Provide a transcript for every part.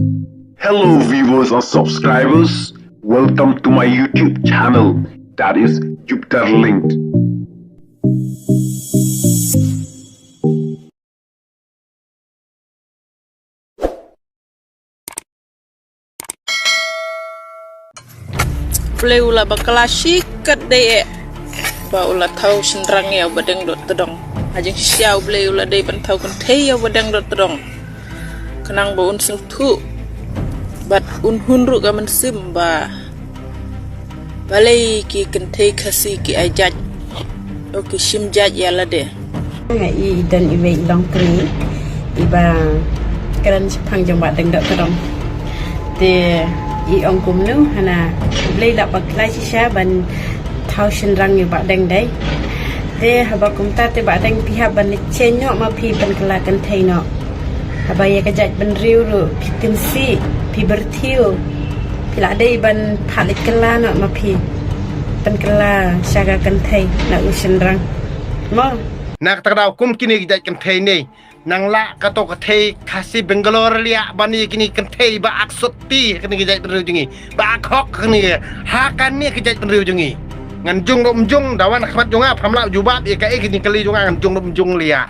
Hello viewers and subscribers, welcome to my YouTube channel, that is Jupiter Linked. Play ula bakala shikat de ba ula tau senrang ya badeng dot tedong ajeng siau play ula de ban tau kan thei ya badeng dot tedong kenang ba un sing thu bat un hunru ga man sim ba balai ki kan thei khasi ki ajaj o ki sim jaj ya la de i dan iwe long tri iba karan phang jong ba deng dot tedong de i ong kum nu hana blei da bak lai sha ban thau shin rang ni ba deng dai te haba kum ta te ba deng pi ha ban chen nyo ma pi ban kala kan thai no haba ye ka jaj ban riu ru pi tin si pi bertiu pi la dei ban phalit kala no ma pi ban kala sha kan thai na u shin rang mo nak takdau kum kini jaj kan thai nei nang la kato ka thei khasi Bangalore lia bani kini kan thei ba aksoti kini jaj penriu jungi ba khok kini ha kan ni jaj penriu jungi ngan jung dom jung dawan khmat junga phamla jubab e ka e kini kali junga ngan jung dom jung lia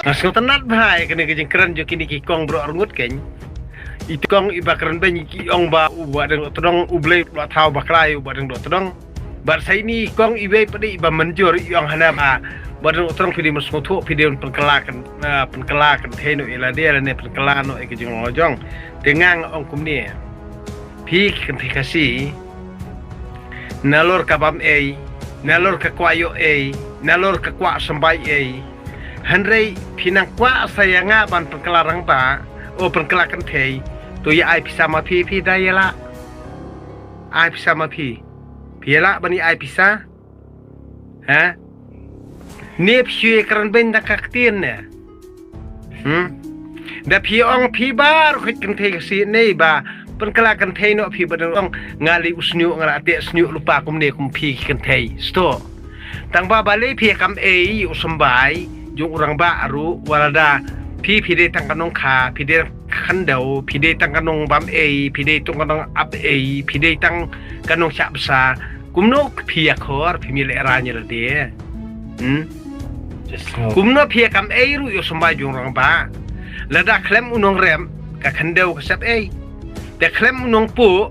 Asal tenat bhai kini kejeng keren jo kini ki kong bro arngut ken itu kong iba keren ben ki ong ba uba deng todong ublei ba thau baklai uba deng todong bar sai ni kong ibe padi iba menjur yang hana ba badeng todong pidi mesmutu pidi penkelakan heno ila dia ne penkelano e kejeng ngojong dengan ong kumni pi kantikasi nalor kabam e nalor ka kwayo e nalor ka kwa sambai e Henry pinang kwa sayanga ban pengkelarang ba o pengkelakan thei tu ya ai bisa ma pi dayala ai bisa ma pi la bani ai bisa ha nep shui kran ben da kaktien ne da pi ong pi bar khit kan thei si nei ba pengkelakan thei no pi ban ong ngali usnyu ngala te snyu lupa kum ne kum pi kan thei sto tang ba bale pi kam e usambai jung orang baru walada pide tang kanong kha pide khandau pide tang kanong bam pide tung kanong up pide tang kanong syak besar kumno pia khor pimile ranya de kumno pia kam ru yo somba jung orang ba lada klem unong rem ka khandau ka sap de klem unong pu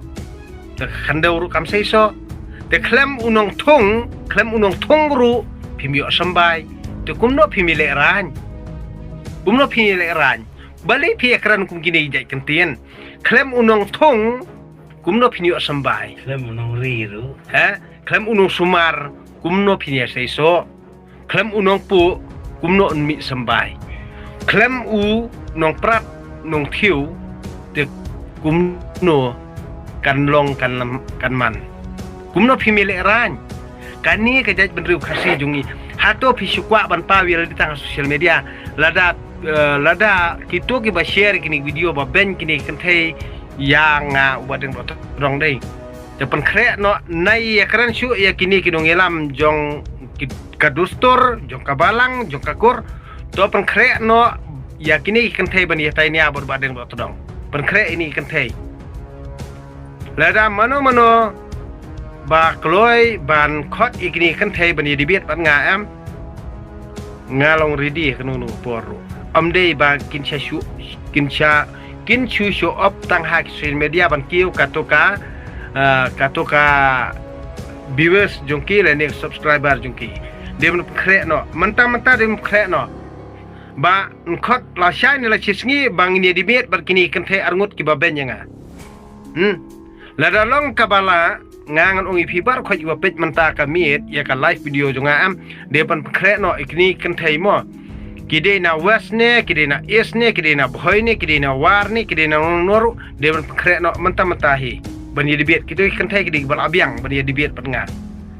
de khandau ru kam seiso de klem unong thong ru pimio sambai kumno pimile ran balik pihak keran kum kini jai kentien klem unong thong kumno pinyo sambai Klem unong riru klem unong sumar kumno pinya seiso klem unong pu kumno unmi sambai klem u nong prat nong thiu te kumno kan long kan man kumno pimile ran kani kejaj benriu khasi jungi hato pisukwa ban pawil di tang sosial media lada kito ki ba share kini video ba ben kini kentai yang ubadeng rong dei depan kre no nai ya keren shu ya kini kidong elam jong kadustur jong kabalang jong kakur to pen kre no ya kini kentai ban ya tai nia badeng todong pen kre ini kentai lada mano ba kloi ban khot ikni kentai ban dibiet ban nga ngalong ridi kenunu poru amdei ba kinsha show up tang hak social media ban kiu katoka viewers jongki le ne subscriber jongki dem kre no mentang dem kre no ba khot la shai ne la chisngi bang ni dibiet ban kini kentai arngut ki ba ben nga la dalong kabala ngangan ongi pibar khoj wa pej menta ka miet ya ka live video jonga am de pan kre no ikni kan thai mo kide na west ne kide na east ne kide na bhoi ne kide na war ne kide na noru de pan kre no menta hi ban ye dibiet kide kan thai kide bal abyang ban ye dibiet pan nga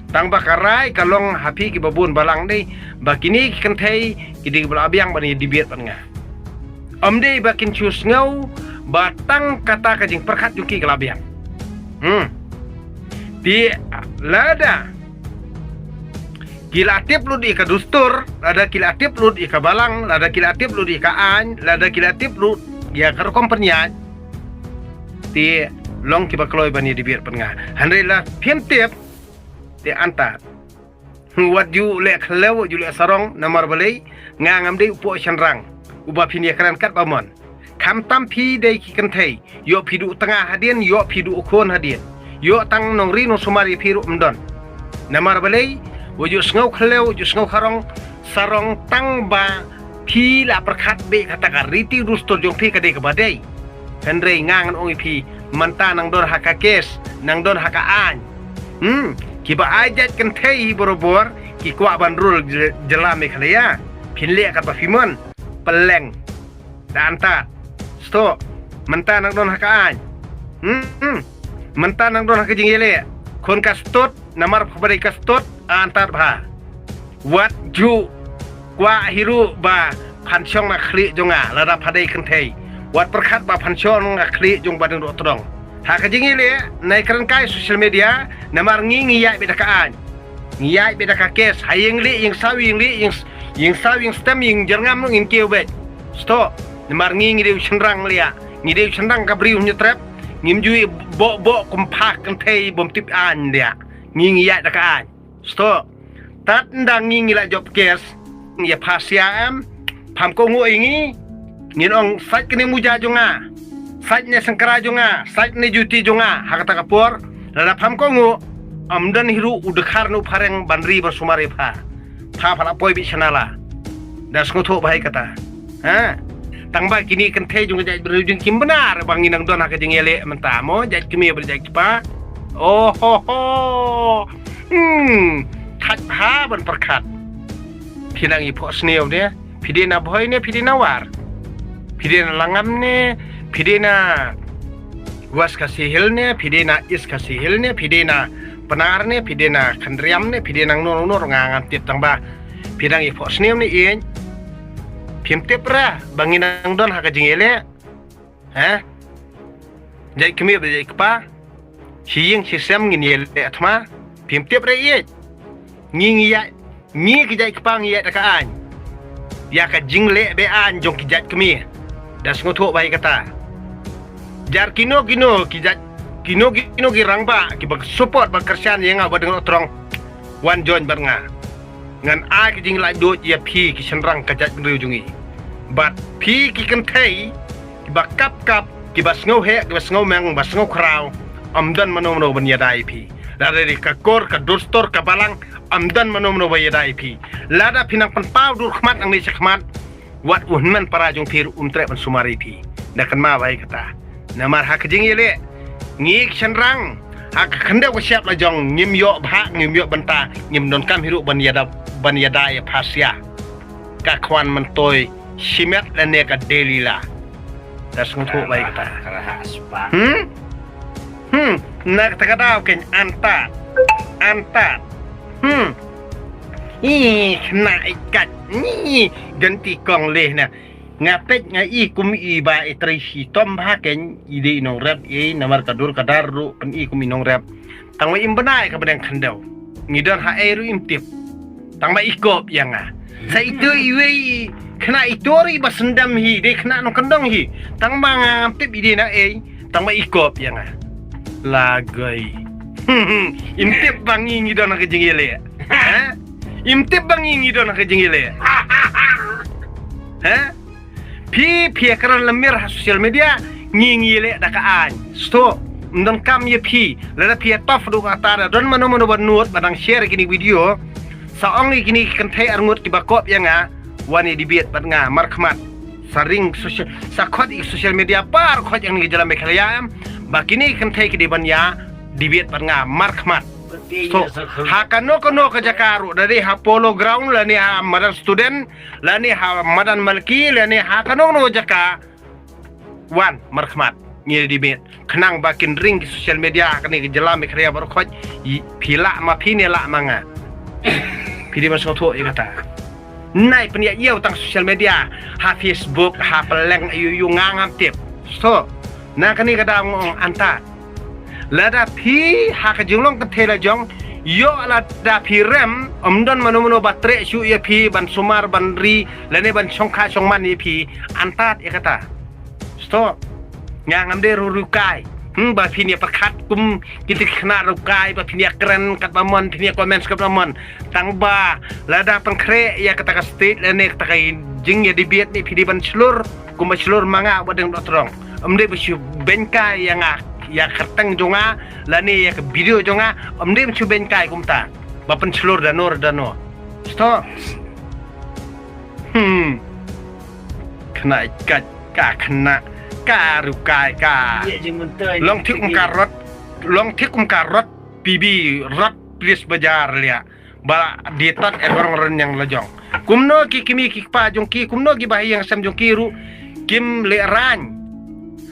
tang ba karai kalong hapi ki babun balang dei ba kini kan thai kide bal abyang ban ye dibiet pan nga amde ba kin chus ngau ba tang kata ka jing perkhat yuki kalabyang di lada Kila tip lu di ka dustur, lada kila tip lu di ka balang, lada kila tip lu di ka an, lada kila tip lu ya ka kompanyan. Ti long kiba kloy bani di biar penga. Handai la piem tip ti anta. Wat ju le khlew ju le sarong namar balai ngangam dei upo chanrang. Uba pinia karan kat bamon. Kam tam pi dei ki kan thei. Yo pidu tengah hadien, yo pidu ukon hadien. Yo tang nong ri no sumari piru mdon. Namar balai wujud sengau khlew, wujud sengau karong sarong tang ba pi la perkat be kata kariti dustur jong pi kadai kabadai. Handai ngangan ongi pi manta nang dor haka kes, nang dor haka an. Kiba ajat kan thei borobor ki kwa bandrul jelame khalaya pinle kat bafimon peleng danta sto menta nang don hakaan menta nang don hakajingele kon kastot namar phabari kastot antar bha wat ju kwa hiru ba phanchong na khli jonga lada phadai kan thei wat perkhat ba phanchong na khli jong badeng do todong hakajingele nai karan kai social media namar ngi ya bedakaan ngiyai beda ka kes hayeng li yang sawi yang sawi yang stem yang jerngam nung in kiubet sto namar ngi de chenrang lia ngi de chenrang kabri nyetrep ngim jui bo kompak kan thei bom tip an dia ngi ya da ka an sto tat ndang ngi la job kes ya pasia am pham ko ngo ingi ngin ong sat kene muja jonga sat ne sangkara jonga sat ne juti jonga hakata kapor la pham ko ngo amdan hiru udekhar nu phareng bandri bersumare pha phala poi bi chanala das ngotho bahai kata ha tangba kini kan thei jung jai berujung kim benar bangin nang don hakajing ele mentamo jai kimi berjai pa oh ho ho khat ha ban perkhat pinang i pho sneu ne pidena boy ne pidena war pidena langam ne pidena was kasihil ne pidena is kasihil ne pidena penar ne pidena khandriam ne pidena nor ngangan tip tangba pidang i phos nem ne in phim tip ra bangin ang don hakajing ele ha jai kemi be jai kpa hiying hisam ngin ele atma phim tip ra i ngi ya ngi ki jai kpa ngi ya ka an ya ka jingle be an jong ki jat kemi das ngotho bai kata jar kino ki jat kino ki rangba ki bag support bag kersian yang abad dengan otrong wan join barnga ngan a ki jing la do ya phi ki senrang kajat benrujungi bat phi ki kan thei ki bag kap ki bas ngau he ki bas ngau meng bas ngau krau amdan mano ban yadai phi lada di ka kor ka dostor ka balang amdan mano ban yadai phi lada pinang panpau dur khmat ang ni khmat wat unman parajung phir umtre ban sumari phi dakan ma bai kata namar hakajing ele ngik senrang hak khanda ko siap la jong ngim yo bha ngim yo banta ngim don kam hiru ban yada ya phasia ka khwan man toy simet la ne ka delila das nguthu bai kata nak takadaw ken anta na ikat ni ganti kong leh na ngapet nga i kum i ba itri si tom ba ken ide nong rap e namar kadur kadaru pen i kum nong rap tang wa imbanai ka badang khandau ngidon ha eru imtip tang ba ikop yanga sa itu iwe kena itori basendam hi de kena no kandong hi tang ba ngapip ide na e tang ba ikop yanga lagai imtip bangi ngidon ka jingile ha imtip bangi ngidon ka jingile ha pi karan lemir sosial media ngingile dakaan sto ndon kam ye pi lada pi tof du kata don mano banut badang share kini video saong kini kan thai arngut ki bakop yanga wani dibiet bat nga markhmat saring sosial sakot sosial media par khot yang ni jalan mekhlayam bakini kan thai ki banya dibiet bat nga markhmat so hakano kono ka jakaru dari ha polo ground la ni ha madan student la ni ha madan malki la ni ha kano no jaka wan markhmat ni dibet kenang bakin ring social media kani ke jelam kriya bar khoj phila ma phine la manga phidi mas tho i kata nai penia yau tang social media ha Facebook ha peleng yu ngangam tip so na kani kada ngong anta lada pi ha ka jinglong ka thela jong yo ala da pirem omdon mano batre shu ya pi ban sumar ban ri lene ban songkha songman ya pi antat ya kata sto yang amde rurukai ba pinia perkat kum kita kena rukai ba pinia keren kat bamon pinia komen kat bamon tang ba lada pengkre ya kata state lene kata kai jing ya dibiet ni pidi ban selur kum selur manga badeng dotrong amde besyu benkai yang ya kerteng jonga lani ya ke video jonga amde besyu benkai kumta ba pen selur danor sto kena ikat ka kena rukai ka long tik karot bibi rot please bajar lia ba dietat orang ren yang lejong kumno ki kimi ki pa jong ki kumno ki bahi yang sam jong ki ru kim le ran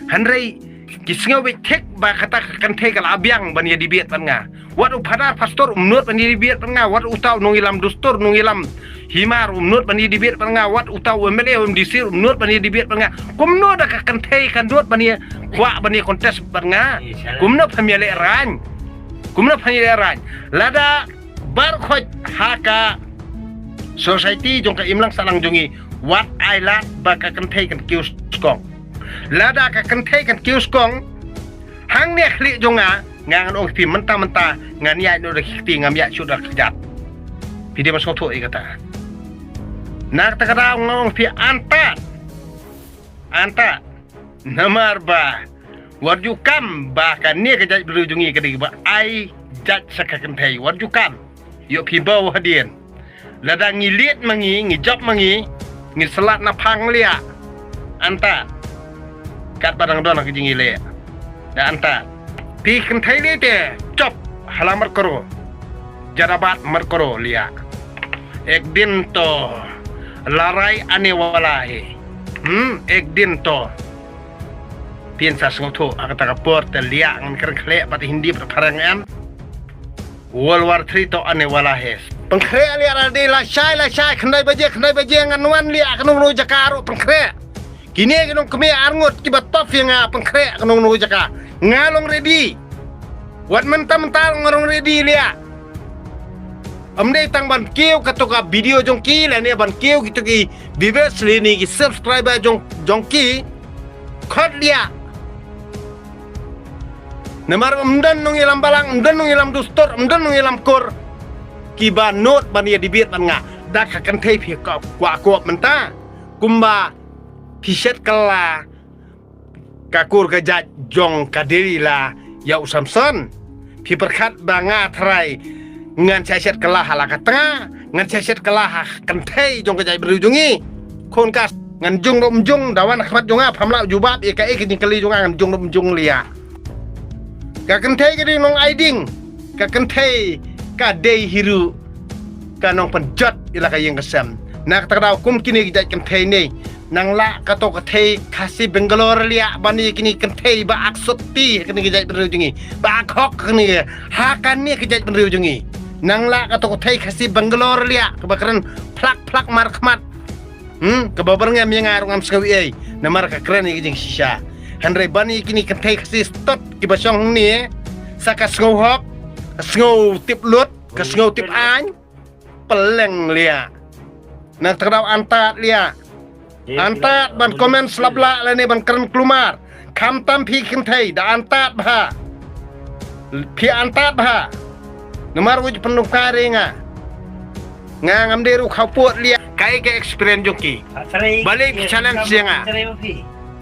hanrei ki singo be tek ba kata kan te kal abyang ban ya dibiet ban nga wat upada pastor umnut ban ya dibiet ban nga wat utau nungilam dustur nungilam himar umnut ban ya dibiet ban nga wat utau emele disir umnut ban ya dibiet ban nga kumno da kan te kan dot ban ya wa ban ya kontes ban nga kumno pamele ran lada bar khoj haka society jong ka imlang salang jongi wat ai la ba ka kan te kan kius skong lada ka kan te kan kius skong hang ne khli jonga ngang ong pi menta ngan ya no khti ngam ya sudah kejat pide mas kotho ikata nak takada ngong pi anta namar ba warju kam ba kan ne kejat berujungi kedi ba ai jat sakakan thai warju kam yo pi baw hadien lada ngilit ngijop mangi ngiselat na phang lia anta kat badang don ke jingi le da anta pi kan thai le te chop halamat karo jarabat mar karo lia ek din to larai ane walahe ek din to piensa sengotho akata kapor te lia ngan keren khle pat hindi perkarangan World War 3 to ane walahe pengkre lia rade la syai khandai baje ngan wan lia kanung no jakaro pengkre kini kanung keme arngot kibat top yang pengkre kanung no jaka ngalong ready wat mental ngarong ready lia amde tang ban keu katoka video jongki la ne ban keu gitu ki viewers ni ki subscriber jongki khot lia namar amdan nong ilam balang amdan nong ilam dustor amdan nong ilam kor ki ba not ban ya dibiet ban nga dak kan thei phi ka kwa menta kumba piset kala kakur ka jat jong kadiri la ya usamson pi perkat banga thrai ngan caset kelah halaka tengah ngan caset kelah kentai jong kejai berujungi kon kas ngan jung dom jung dawan khmat jonga phamla jubab e ka e kin kali jonga ngan jung dom jung lia ka kentai ke nong aiding ka kentai ka dei hiru ka nong penjot ila ka yang kesam nak takdau kum kini kejai kentai ni nang la ka to ka thei khasi Bangalore lia bani kini kentai ba aksoti kini kejai berujungi ba khok kini hakan ni kejai berujungi nang la kato thai khasi Bangalore lia kebakaran plak mar khmat kebabar ngam yang arung skawi ai namar ka keren ni jing shisha handre bani kini thai khasi stot kibasong ni saka sngau hok sngau tip lut ka sngau tip an peleng lia nang terdaw antat lia antat ban komen slabla lene ban keren klumar kham tam phi thai da antat bha phi antat bha namar wuj penuh karenga ngam deru khaput lia kai ke experience joki balik challenge senga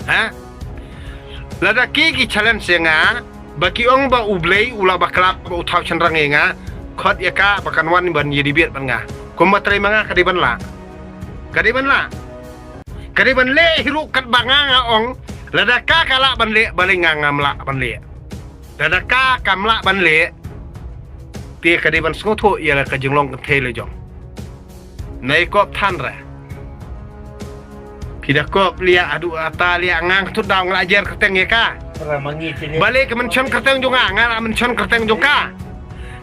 ha lada ki challenge senga baki ong ba ublei ula baklap ba uthau chandrang enga khot yaka bakan wan ban yedi biet ban nga kumba trai manga kadiban la kadiban le hiru kat banga nga ong lada ka kala ban le balik ngam la ban le lada ka kamla ban le tia kadiban sengotho ia ka jenglong ke thele jong nai kop than ra pida kop lia adu ata lia ngang tu daw nglajar keteng ya ka balik ke menchon keteng jonga ngala menchon keteng jonga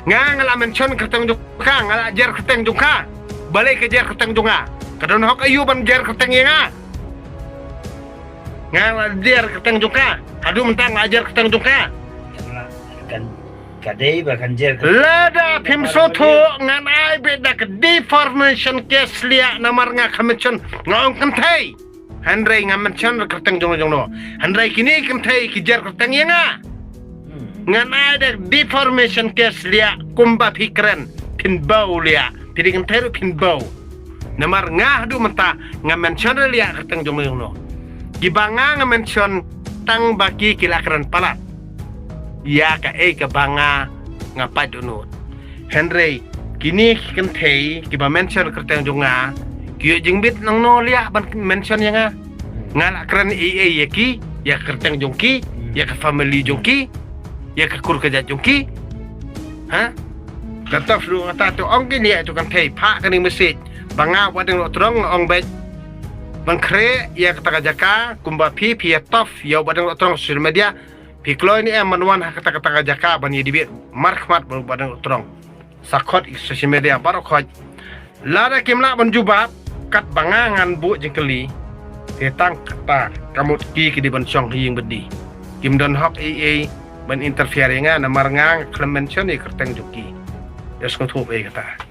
ngala menchon keteng jonga ngala ajar keteng jonga balik ke jar keteng jonga kadon hok ayu ban jar keteng ya ngala jar keteng jonga adu mentang ajar keteng jonga kadai bahkan jer Lada pim soto ngan ai beda ke deformation case lia namar nga kamenchon ngong kentai. Handrai ngamenchon kerteng jong no. Handrai kini kentai kijar kerteng ya nga. Ngan ai da deformation case lia kumba pikren pin bau lia. Jadi kentai ru pin bau. Namar nga du menta ngamenchon lia kerteng jong no. Gibanga ngamenchon tang baki kilakran palat. Ya ka ke banga ngapa dunut. Henry kini kentai kiba mention kerteng jonga kiyo jingbit nang no lia ban mention yang ngala kran ya ki ya kerteng jongki ya ke family jongki ya ke kur kerja jongki ha kataf lu ngata tu ong kini ya tu kentai pa kani message banga wadeng lo trong ong bet bang kre ya kata jaka kumba pi ya tof ya wadeng lo trong social media Piklo ini manuan kata-kata jaka bani dibit markmat badang utrong sakot social media baru khoj lada kimla banjubat kat bangangan bu jengkeli tetang kata kamut ki di bansong hiying bedi kim don hok ban interfere nga namar ngang clemention kerteng juki yes ko thup kata